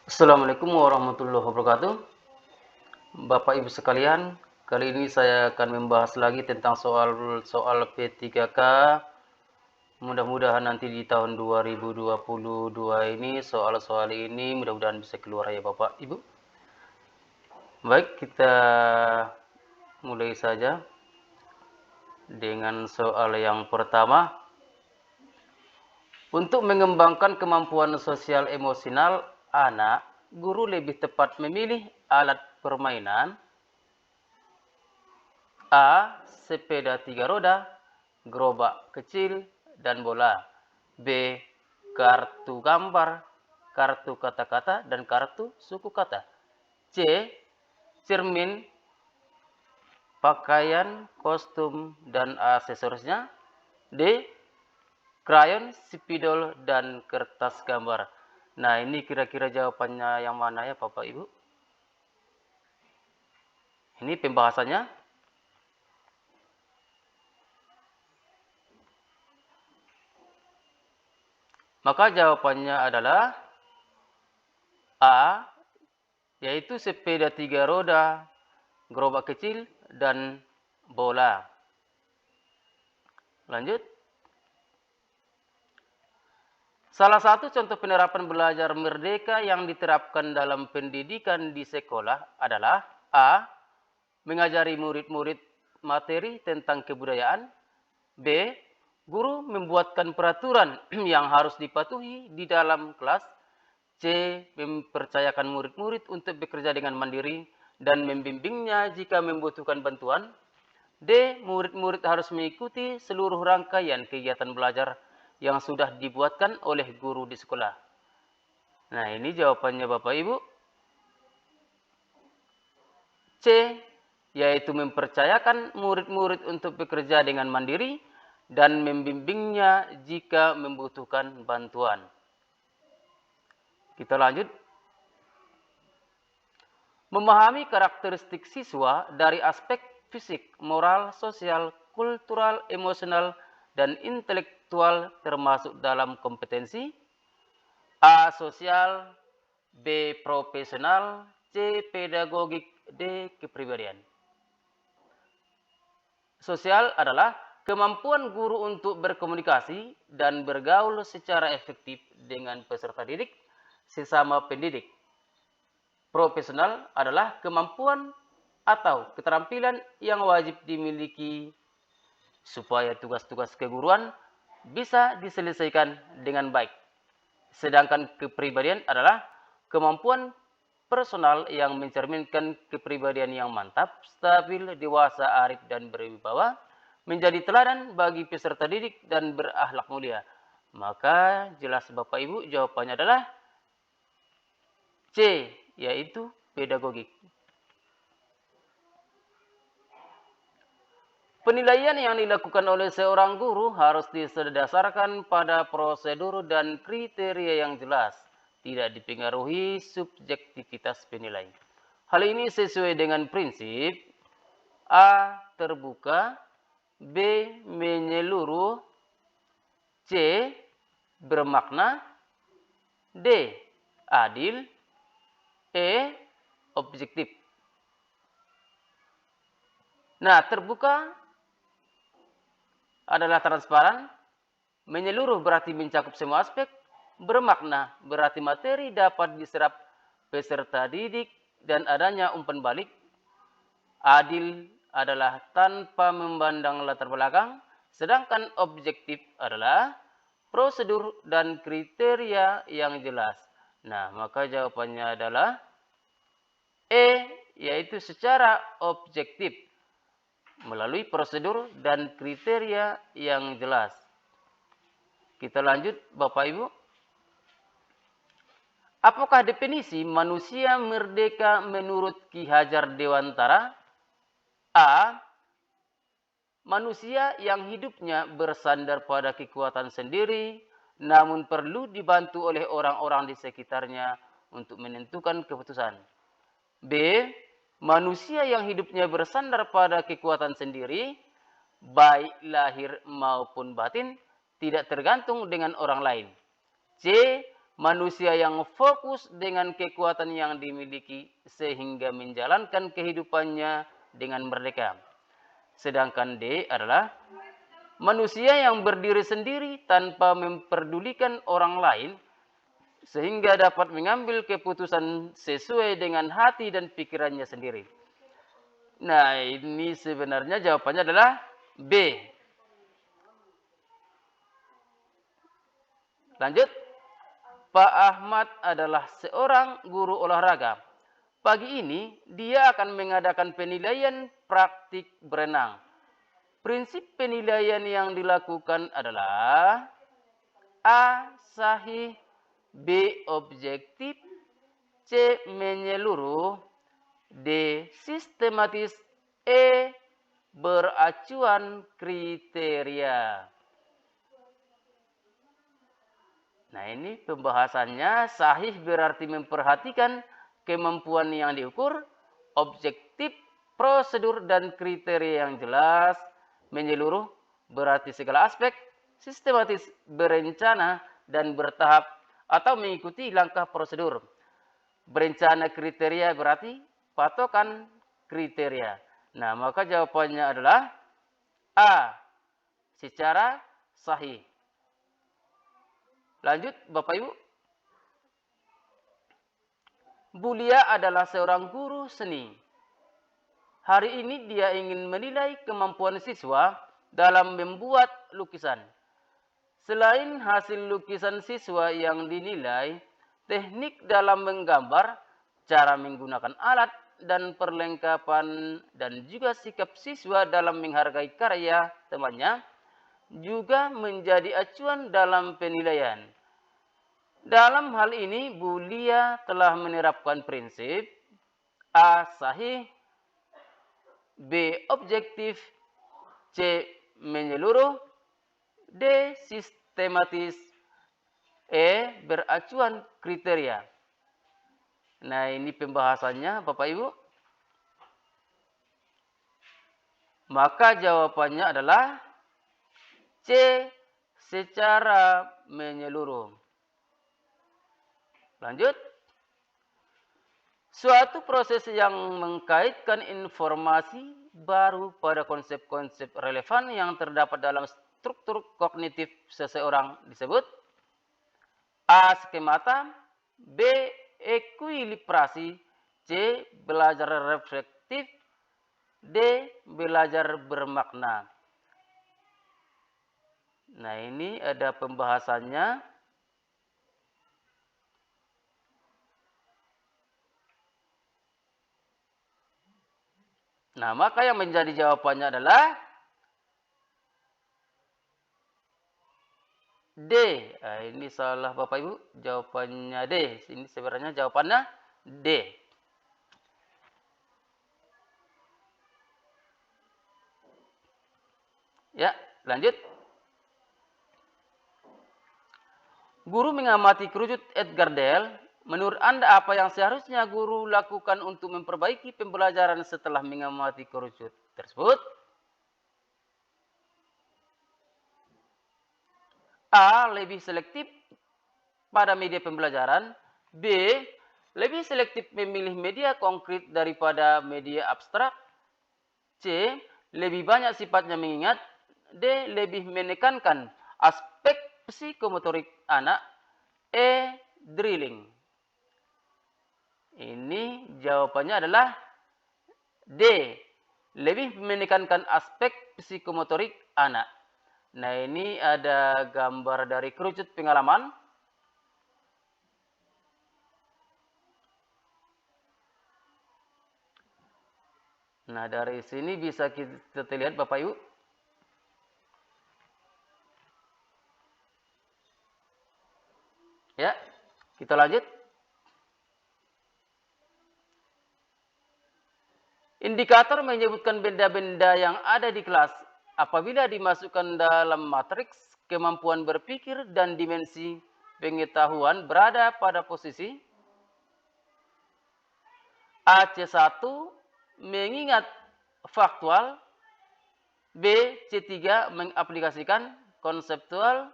Assalamualaikum warahmatullahi wabarakatuh. Bapak Ibu sekalian, kali ini saya akan membahas lagi tentang soal P3K. Mudah-mudahan nanti di tahun 2022 ini soal-soal ini mudah-mudahan bisa keluar ya Bapak Ibu. Baik, kita mulai saja dengan soal yang pertama. Untuk mengembangkan kemampuan sosial emosional anak, guru lebih tepat memilih alat permainan A. Sepeda 3 roda, gerobak kecil, dan bola. B. Kartu gambar, kartu kata-kata, dan kartu suku kata. C. Cermin, pakaian, kostum, dan aksesorisnya. D. Krayon, spidol, dan kertas gambar. Nah, ini kira-kira jawabannya yang mana ya Bapak Ibu? Ini pembahasannya. Maka jawabannya adalah A, yaitu sepeda 3 roda, gerobak kecil, dan bola. Lanjut. Salah satu contoh penerapan belajar merdeka yang diterapkan dalam pendidikan di sekolah adalah A. Mengajari murid-murid materi tentang kebudayaan. B. Guru membuatkan peraturan yang harus dipatuhi di dalam kelas. C. Mempercayakan murid-murid untuk bekerja dengan mandiri dan membimbingnya jika membutuhkan bantuan. D. Murid-murid harus mengikuti seluruh rangkaian kegiatan belajar yang sudah dibuatkan oleh guru di sekolah. Nah, ini jawabannya Bapak Ibu. C, yaitu mempercayakan murid-murid untuk bekerja dengan mandiri dan membimbingnya jika membutuhkan bantuan. Kita lanjut. Memahami karakteristik siswa dari aspek fisik, moral, sosial, kultural, emosional, dan intelektual termasuk dalam kompetensi A. Sosial, B. Profesional, C. Pedagogik, D. Kepribadian. Sosial adalah kemampuan guru untuk berkomunikasi dan bergaul secara efektif dengan peserta didik sesama pendidik. Profesional adalah kemampuan atau keterampilan yang wajib dimiliki supaya tugas-tugas keguruan bisa diselesaikan dengan baik. Sedangkan kepribadian adalah kemampuan personal yang mencerminkan kepribadian yang mantap, stabil, dewasa, arif, dan berwibawa, menjadi teladan bagi peserta didik dan berakhlak mulia. Maka jelas Bapak Ibu jawabannya adalah C, yaitu pedagogik. Penilaian yang dilakukan oleh seorang guru harus didasarkan pada prosedur dan kriteria yang jelas, tidak dipengaruhi subjektivitas penilai. Hal ini sesuai dengan prinsip A. Terbuka, B. Menyeluruh, C. Bermakna, D. Adil, E. Objektif. Nah, terbuka adalah transparan, menyeluruh berarti mencakup semua aspek, bermakna berarti materi dapat diserap peserta didik dan adanya umpan balik, adil adalah tanpa memandang latar belakang, sedangkan objektif adalah prosedur dan kriteria yang jelas. Nah, maka jawabannya adalah E, yaitu secara objektif melalui prosedur dan kriteria yang jelas. Kita lanjut Bapak Ibu. Apakah definisi manusia merdeka menurut Ki Hajar Dewantara? A. Manusia yang hidupnya bersandar pada kekuatan sendiri, namun perlu dibantu oleh orang-orang di sekitarnya untuk menentukan keputusan. B. Manusia yang hidupnya bersandar pada kekuatan sendiri, baik lahir maupun batin, tidak tergantung dengan orang lain. C. manusia yang fokus dengan kekuatan yang dimiliki sehingga menjalankan kehidupannya dengan merdeka. Sedangkan D adalah manusia yang berdiri sendiri tanpa memperdulikan orang lain sehingga dapat mengambil keputusan sesuai dengan hati dan pikirannya sendiri. Nah, ini sebenarnya jawabannya adalah B. Lanjut. Pak Ahmad adalah seorang guru olahraga. Pagi ini, dia akan mengadakan penilaian praktik berenang. Prinsip penilaian yang dilakukan adalah A. Sahih, B. Objektif, C. Menyeluruh, D. Sistematis, E. Beracuan kriteria. Nah, ini pembahasannya. Sahih berarti memperhatikan kemampuan yang diukur, objektif, prosedur, dan kriteria yang jelas. Menyeluruh berarti segala aspek, sistematis, berencana, dan bertahap atau mengikuti langkah prosedur. Berencana kriteria berarti patokan kriteria. Nah, maka jawabannya adalah A. Secara sahih. Lanjut, Bapak Ibu. Bulia adalah seorang guru seni. Hari ini dia ingin menilai kemampuan siswa dalam membuat lukisan. Selain hasil lukisan siswa yang dinilai, teknik dalam menggambar, cara menggunakan alat dan perlengkapan, dan juga sikap siswa dalam menghargai karya temannya, juga menjadi acuan dalam penilaian. Dalam hal ini, Bulia telah menerapkan prinsip A. Sahih, B. Objektif, C. Menyeluruh, D. Sistematis, E. Beracuan kriteria. Nah, ini pembahasannya, Bapak Ibu. Maka jawabannya adalah C. Secara menyeluruh. Lanjut. Suatu proses yang mengkaitkan informasi baru pada konsep-konsep relevan yang terdapat dalam struktur kognitif seseorang disebut A. Skemata, B. Ekuilibrasi, C. Belajar reflektif, D. Belajar bermakna. Nah, ini ada pembahasannya. Nah, maka yang menjadi jawabannya adalah D. Nah, ini salah Bapak Ibu. Jawabannya D. Ini sebenarnya jawabannya D. Ya, lanjut. Guru mengamati kerucut Edgar Dale. Menurut Anda apa yang seharusnya guru lakukan untuk memperbaiki pembelajaran setelah mengamati kerucut tersebut? A. Lebih selektif pada media pembelajaran. B. Lebih selektif memilih media konkret daripada media abstrak. C. Lebih banyak sifatnya mengingat. D. Lebih menekankan aspek psikomotorik anak. E. Drilling. Ini jawabannya adalah D. Lebih menekankan aspek psikomotorik anak. Nah, ini ada gambar dari kerucut pengalaman. Nah, dari sini bisa kita lihat Bapak Ibu. Ya, kita lanjut. Indikator menyebutkan benda-benda yang ada di kelas apabila dimasukkan dalam matriks kemampuan berpikir dan dimensi pengetahuan berada pada posisi A. C1 mengingat faktual, B. C3 mengaplikasikan konseptual,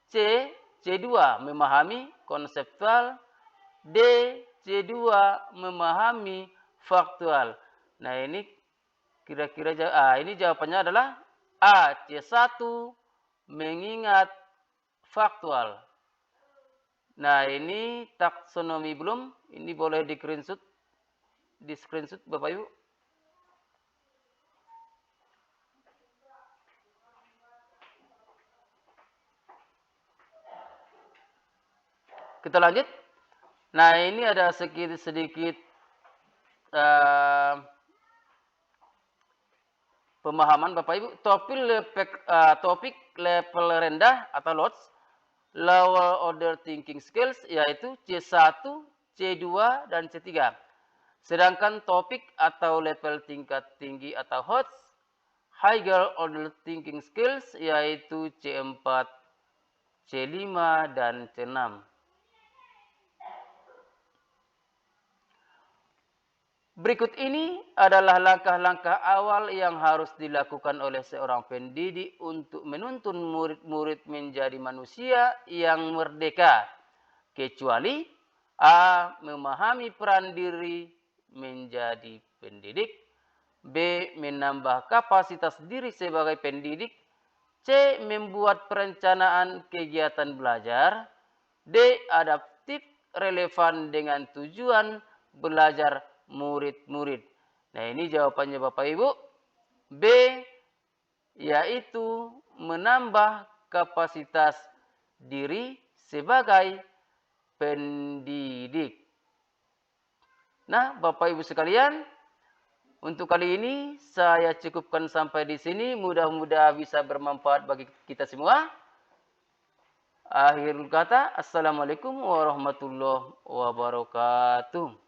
C. C2 memahami, konseptual. D. C2 memahami faktual. Nah, ini kira-kira ini jawabannya adalah A. C1 mengingat faktual. Nah, ini taksonomi belum. Ini boleh di screenshot Bapak Ibu. Kita lanjut. Nah, ini ada sedikit pemahaman Bapak Ibu. Topik level rendah atau lower order thinking skills yaitu C1, C2, dan C3. Sedangkan topik atau level tingkat tinggi atau higher order thinking skills yaitu C4, C5, dan C6. Berikut ini adalah langkah-langkah awal yang harus dilakukan oleh seorang pendidik untuk menuntun murid-murid menjadi manusia yang merdeka. Kecuali A. Memahami peran diri menjadi pendidik. B. Menambah kapasitas diri sebagai pendidik. C. Membuat perencanaan kegiatan belajar. D. Adaptif relevan dengan tujuan belajar murid-murid. Nah, ini jawabannya Bapak Ibu. B. Yaitu menambah kapasitas diri sebagai pendidik. Nah, Bapak Ibu sekalian, untuk kali ini saya cukupkan sampai di sini. Mudah-mudahan bisa bermanfaat bagi kita semua. Akhirul kata, Assalamualaikum warahmatullahi wabarakatuh.